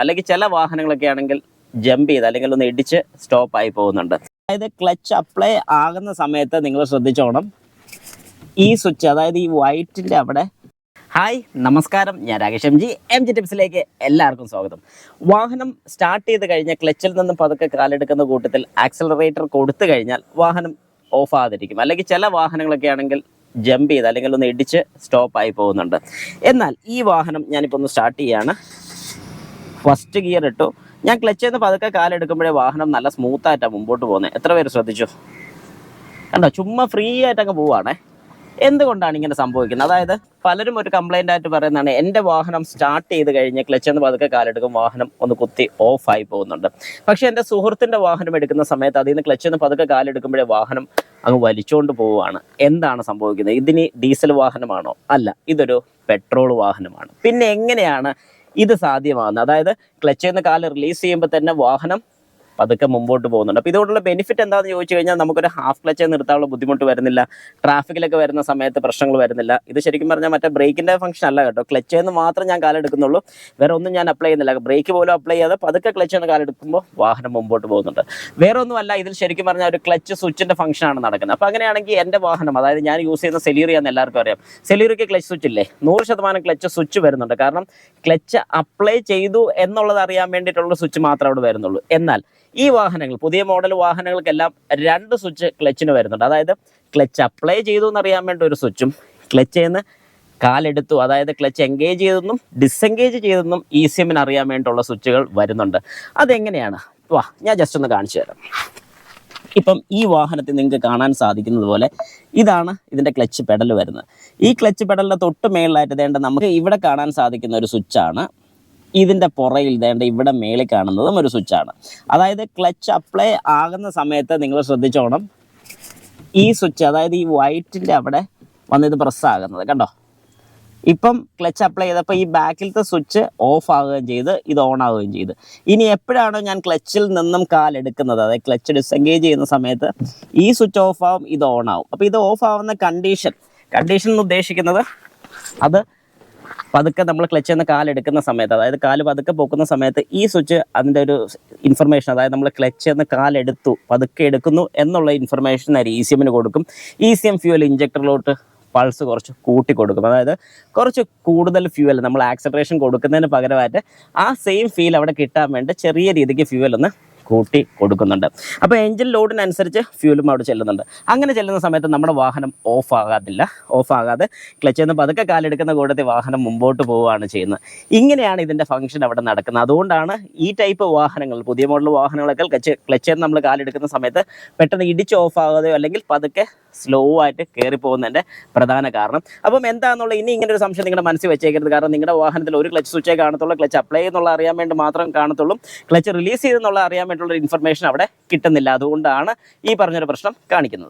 അല്ലെങ്കിൽ ചില വാഹനങ്ങളൊക്കെ ആണെങ്കിൽ ജമ്പ് ചെയ്ത് അല്ലെങ്കിൽ ഒന്ന് ഇടിച്ച് സ്റ്റോപ്പായി പോകുന്നുണ്ട്. അതായത് ക്ലച്ച് അപ്ലൈ ആകുന്ന സമയത്ത് നിങ്ങൾ ശ്രദ്ധിച്ചോണം, ഈ സ്വിച്ച് അതായത് ഈ വൈറ്റിൻ്റെ അവിടെ. ഹായ് നമസ്കാരം, ഞാൻ രാകേഷ് എം ജി ടിപ്സിലേക്ക് എല്ലാവർക്കും സ്വാഗതം. വാഹനം സ്റ്റാർട്ട് ചെയ്ത് കഴിഞ്ഞാൽ ക്ലച്ചിൽ നിന്നും പതുക്കെ കാലെടുക്കുന്ന കൂട്ടത്തിൽ ആക്സിലറേറ്റർ കൊടുത്തു കഴിഞ്ഞാൽ വാഹനം ഓഫ് ആകാതിരിക്കും. അല്ലെങ്കിൽ ചില വാഹനങ്ങളൊക്കെ ആണെങ്കിൽ ജമ്പ് ചെയ്ത് അല്ലെങ്കിൽ ഒന്ന് ഇടിച്ച് സ്റ്റോപ്പായി പോകുന്നുണ്ട്. എന്നാൽ ഈ വാഹനം ഞാനിപ്പോൾ ഒന്ന് സ്റ്റാർട്ട് ചെയ്യുകയാണ്. ഫസ്റ്റ് ഗിയർ ഇട്ടു, ഞാൻ ക്ലച്ചിൽ നിന്ന് പതുക്കെ കാലെടുക്കുമ്പോഴേ വാഹനം നല്ല സ്മൂത്തായിട്ടാണ് മുമ്പോട്ട് പോകുന്നത്. എത്ര പേര് ശ്രദ്ധിച്ചു? കണ്ടോ, ചുമ്മാ ഫ്രീ ആയിട്ടങ്ങ് പോവുകയാണേ. എന്തുകൊണ്ടാണ് ഇങ്ങനെ സംഭവിക്കുന്നത്? അതായത് പലരും ഒരു കംപ്ലൈൻ്റ് ആയിട്ട് പറയുന്നതാണ്, എൻ്റെ വാഹനം സ്റ്റാർട്ട് ചെയ്ത് കഴിഞ്ഞ് ക്ലച്ചിൽ നിന്ന് പതുക്കെ കാലെടുക്കും വാഹനം ഒന്ന് കുത്തി ഓഫായി പോകുന്നുണ്ട്. പക്ഷേ എൻ്റെ സുഹൃത്തിൻ്റെ വാഹനം എടുക്കുന്ന സമയത്ത് അതിൽ നിന്ന് ക്ലച്ചിൽ നിന്ന് പതുക്കെ കാലെടുക്കുമ്പോഴേ വാഹനം അങ്ങ് വലിച്ചുകൊണ്ട് പോവുകയാണ്. എന്താണ് സംഭവിക്കുന്നത്? ഇതിന് ഡീസൽ വാഹനമാണോ? അല്ല, ഇതൊരു പെട്രോൾ വാഹനമാണ്. പിന്നെ എങ്ങനെയാണ് ഇത് സാധ്യമാകുന്നത്? അതായത് ക്ലച്ചിൽ നിന്ന് കാല് റിലീസ് ചെയ്യുമ്പോൾ തന്നെ വാഹനം പതുക്കെ മുമ്പോട്ട് പോകുന്നുണ്ട്. അപ്പോൾ ഇതുകൊണ്ടുള്ള ബെനിഫിറ്റ് എന്താണെന്ന് ചോദിച്ചു കഴിഞ്ഞാൽ നമുക്കൊരു ഹാഫ് ക്ലച്ച് നിർത്താനുള്ള ബുദ്ധിമുട്ട് വരുന്നില്ല, ട്രാഫിക്കിലൊക്കെ വരുന്ന സമയത്ത് പ്രശ്നങ്ങൾ വരുന്നില്ല. ഇത് ശരിക്കും പറഞ്ഞാൽ മറ്റേ ബ്രേക്കിൻ്റെ ഫംഗ്ഷൻ അല്ല കേട്ടോ. ക്ലച്ചിൽ നിന്ന് മാത്രം ഞാൻ കാലെടുക്കുന്നുള്ളൂ, വേറെ ഒന്നും ഞാൻ അപ്ലൈ ചെയ്യുന്നില്ല. ബ്രേക്ക് പോലും അപ്ലൈ ചെയ്യാതെ പതുക്കെ ക്ലച്ചിൽ നിന്ന് കാലെടുക്കുമ്പോൾ വാഹനം മുമ്പോട്ട് പോകുന്നുണ്ട്. വേറെ ഒന്നുമല്ല, ഇതിൽ ശരിക്കും പറഞ്ഞാൽ ഒരു ക്ലച്ച് സ്വിച്ചിൻ്റെ ഫംഗ്ഷനാണ് നടക്കുന്നത്. അപ്പോൾ അങ്ങനെയാണെങ്കിൽ എൻ്റെ വാഹനം, അതായത് ഞാൻ യൂസ് ചെയ്യുന്ന സെലീറിയാന്ന് എല്ലാവർക്കും അറിയാം. സെലീറിയക്ക് ക്ലച്ച് സ്വിച്ച് ഇല്ലേ, 100% ക്ലച്ച് സ്വിച്ച് വരുന്നുണ്ട്. കാരണം ക്ലച്ച് അപ്ലൈ ചെയ്തു എന്നുള്ളത് അറിയാൻ വേണ്ടിയിട്ടുള്ള സ്വിച്ച് മാത്രമേ അവിടെ വരുന്നുള്ളൂ. എന്നാൽ ഈ വാഹനങ്ങൾ, പുതിയ മോഡൽ വാഹനങ്ങൾക്കെല്ലാം 2 സ്വിച്ച് ക്ലച്ചിന് വരുന്നുണ്ട്. അതായത് ക്ലച്ച് അപ്ലൈ ചെയ്തു എന്നറിയാൻ വേണ്ടി ഒരു സ്വിച്ചും, ക്ലച്ചിൽ നിന്ന് കാലെടുത്തു അതായത് ക്ലച്ച് എൻഗേജ് ചെയ്തെന്നും ഡിസെൻഗേജ് ചെയ്തെന്നും ECM അറിയാൻ വേണ്ടിയിട്ടുള്ള സ്വിച്ചുകൾ വരുന്നുണ്ട്. അതെങ്ങനെയാണ്? വാ, ഞാൻ ജസ്റ്റ് ഒന്ന് കാണിച്ചു തരാം. ഇപ്പം ഈ വാഹനത്തിൽ നിങ്ങൾക്ക് കാണാൻ സാധിക്കുന്നത് പോലെ ഇതാണ് ഇതിൻ്റെ ക്ലച്ച് പെഡൽ വരുന്നത്. ഈ ക്ലച്ച് പെഡലിൻ്റെ തൊട്ട് മേളിലായിട്ട് വേണ്ട നമുക്ക് ഇവിടെ കാണാൻ സാധിക്കുന്ന ഒരു സ്വിച്ചാണ്. ഇതിൻ്റെ പുറയിൽ വേണ്ട ഇവിടെ മേളിൽ കാണുന്നതും ഒരു സ്വിച്ചാണ്. അതായത് ക്ലച്ച് അപ്ലൈ ആകുന്ന സമയത്ത് നിങ്ങൾ ശ്രദ്ധിച്ചോണം, ഈ സ്വിച്ച് അതായത് ഈ വൈറ്റിൻ്റെ അവിടെ വന്നിത് പ്രസ്സാകുന്നത് കണ്ടോ. ഇപ്പം ക്ലച്ച് അപ്ലൈ ചെയ്തപ്പോൾ ഈ ബാക്കിലത്തെ സ്വിച്ച് ഓഫ് ആവുകയും ചെയ്ത് ഇത് ഓൺ ആവുകയും ചെയ്ത്. ഇനി എപ്പോഴാണോ ഞാൻ ക്ലച്ചിൽ നിന്നും കാലെടുക്കുന്നത്, അതായത് ക്ലച്ച് ഡിസെൻഗേജ് ചെയ്യുന്ന സമയത്ത് ഈ സ്വിച്ച് ഓഫ് ആവും, ഇത് ഓൺ ആവും. അപ്പോൾ ഇത് ഓഫ് ആവുന്ന കണ്ടീഷൻ എന്ന് ഉദ്ദേശിക്കുന്നത് അത് പതുക്കെ നമ്മൾ ക്ലച്ചിൽ നിന്ന് കാലെടുക്കുന്ന സമയത്ത്, അതായത് കാല് പതുക്കെ പൊക്കുന്ന സമയത്ത് ഈ സ്വിച്ച് അതിൻ്റെ ഒരു ഇൻഫർമേഷൻ, അതായത് നമ്മൾ ക്ലച്ചിൽ നിന്ന് കാലെടുത്തു പതുക്കെ എടുക്കുന്നു എന്നുള്ള ഇൻഫർമേഷൻ ECM കൊടുക്കും. ECM ഫ്യൂവൽ ഇഞ്ചക്ടറിലോട്ട് പൾസ് കുറച്ച് കൂട്ടി കൊടുക്കും. അതായത് കുറച്ച് കൂടുതൽ ഫ്യൂവൽ നമ്മൾ ആക്സലറേഷൻ കൊടുക്കുന്നതിന് പകരമായിട്ട് ആ സെയിം ഫീൽ അവിടെ കിട്ടാൻ വേണ്ടി ചെറിയ രീതിക്ക് ഫ്യൂവൽ ഒന്ന് കൂട്ടി കൊടുക്കുന്നുണ്ട്. അപ്പോൾ എഞ്ചിൻ ലോഡിനനുസരിച്ച് ഫ്യൂലും അവിടെ ചെല്ലുന്നുണ്ട്. അങ്ങനെ ചെല്ലുന്ന സമയത്ത് നമ്മുടെ വാഹനം ഓഫ് ആകാതെ ക്ലച്ചിൽ നിന്ന് പതുക്കെ കാലെടുക്കുന്ന കൂട്ടത്തിൽ വാഹനം മുമ്പോട്ട് പോവുകയാണ് ചെയ്യുന്നത്. ഇങ്ങനെയാണ് ഇതിൻ്റെ ഫംഗ്ഷൻ അവിടെ നടക്കുന്നത്. അതുകൊണ്ടാണ് ഈ ടൈപ്പ് വാഹനങ്ങൾ, പുതിയ മോഡൽ വാഹനങ്ങളൊക്കെ ക്ലച്ചിൽ നിന്ന് നമ്മൾ കാലെടുക്കുന്ന സമയത്ത് പെട്ടെന്ന് ഇടിച്ച് ഓഫ് ആകാതെയോ അല്ലെങ്കിൽ പതുക്കെ സ്ലോ ആയിട്ട് കയറി പോകുന്നതിൻ്റെ പ്രധാന കാരണം. അപ്പം എന്താണെന്നുള്ള ഇനി ഇങ്ങനെ ഒരു സംശയം നിങ്ങളുടെ മനസ്സിൽ വെച്ചേക്കരുത്. കാരണം നിങ്ങളുടെ വാഹനത്തിൽ ഒരു ക്ലച്ച് സ്വിച്ചേ കാണത്തുള്ളൂ, ക്ലച്ച് അപ്ലൈ എന്നുള്ള അറിയാൻ വേണ്ടി മാത്രം കാണത്തുള്ളൂ, ക്ലച്ച് റിലീസ് ചെയ്തെന്നുള്ള അറിയാൻ വേണ്ടിയുള്ള ഇൻഫർമേഷൻ അവിടെ കിട്ടുന്നില്ല. അതുകൊണ്ടാണ് ഈ പറഞ്ഞൊരു പ്രശ്നം കാണിക്കുന്നത്.